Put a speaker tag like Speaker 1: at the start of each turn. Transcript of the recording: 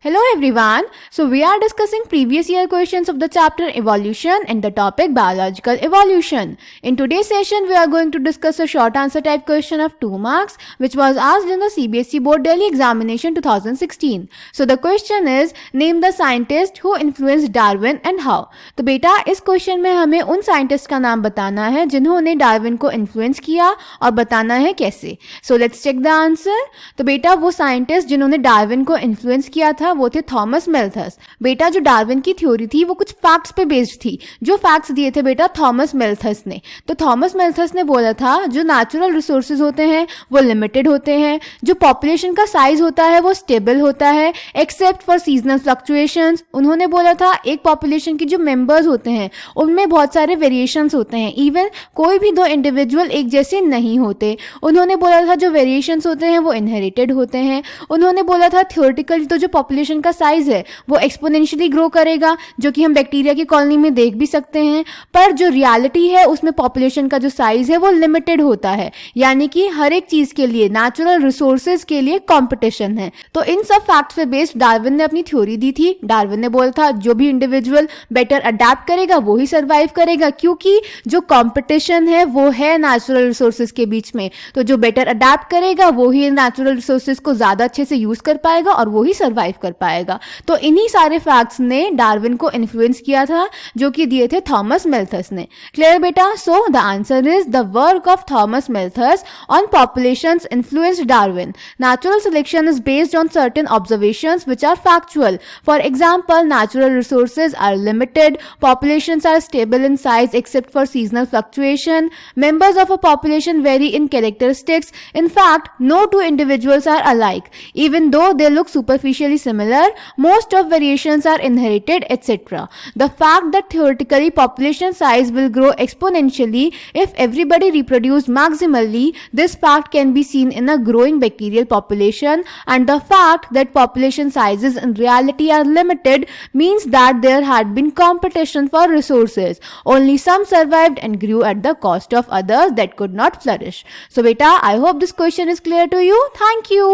Speaker 1: Hello everyone. So we are discussing previous year questions of the chapter evolution and the topic biological evolution. In today's session we are going to discuss a short answer type question of 2 marks which was asked in the CBSE Board Delhi examination 2016. So the question is name the scientist who influenced Darwin and how. तो बेटा इस question में हमें उन scientist का नाम बताना है जिन्होंने डार्विन को इन्फ्लुएंस किया और बताना है कैसे. So let's check the answer. तो बेटा वो साइंटिस्ट जिन्होंने डार्विन को इन्फ्लुएंस किया था वो थे थॉमस मेल्थस. बेटा जो डार्विन की थ्योरी थी वो कुछ फैक्ट्स पे बेस्ड थी. जो फैक्ट्स दिए थे बेटा थॉमस मेल्थस ने. तो थॉमस मेल्थस ने बोला था जो नेचुरल रिसोर्सेज होते हैं वो लिमिटेड होते हैं, जो पॉपुलेशन का साइज होता है वो स्टेबल होता है एक्सेप्ट फॉर सीजनल फ्लक्चुएशंस. उन्होंने बोला था एक पॉपुलेशन की जो मेंबर्स होते हैं उनमें बहुत सारे वेरिएशंस होते हैं, इवन कोई भी दो इंडिविजुअल एक जैसे नहीं होते. उन्होंने बोला था जो वेरिएशंस होते हैं वो इनहेरिटेड होते हैं. उन्होंने बोला था थ्योरेटिकली तो जो पॉपुलेशन का साइज है वो एक्सपोनेंशियली ग्रो करेगा, जो कि हम बैक्टीरिया की कॉलोनी में देख भी सकते हैं, पर जो रियलिटी है उसमें पॉपुलेशन का जो साइज है वो लिमिटेड होता है, यानी कि हर एक चीज के लिए नेचुरल रिसोर्सेज के लिए कंपटीशन है. तो इन सब फैक्ट्स पे बेस्ड डार्विन ने अपनी थ्योरी दी थी. डार्विन ने बोला था जो भी इंडिविजुअल बेटर अडेप्ट करेगा वो ही सर्वाइव करेगा, क्योंकि जो कंपटीशन है वो है नेचुरल रिसोर्सेज के बीच में. तो जो बेटर अडेप्ट करेगा वो ही नेचुरल रिसोर्सेज को ज्यादा अच्छे से यूज कर पाएगा और वो ही सर्वाइव कर पाएगा. तो इन्हीं सारे फैक्ट्स ने डार्विन को इन्फ्लुएंस किया था जो कि दिए थे थॉमस मेल्थस ने. क्लियर बेटा? So the answer is the work of Thomas Malthus on populations influenced Darwin. Natural selection is based on certain observations which are factual. For example, natural resources are limited, populations are stable in size except for seasonal fluctuation, members of a population vary in characteristics. In fact, no two individuals are alike. Even though they look superficially similar, most of variations are inherited, etc. The fact that theoretically population size will grow exponentially if everybody reproduced maximally, this fact can be seen in a growing bacterial population, and the fact that population sizes in reality are limited means that there had been competition for resources. Only some survived and grew at the cost of others that could not flourish. So beta, I hope this question is clear to you. Thank you.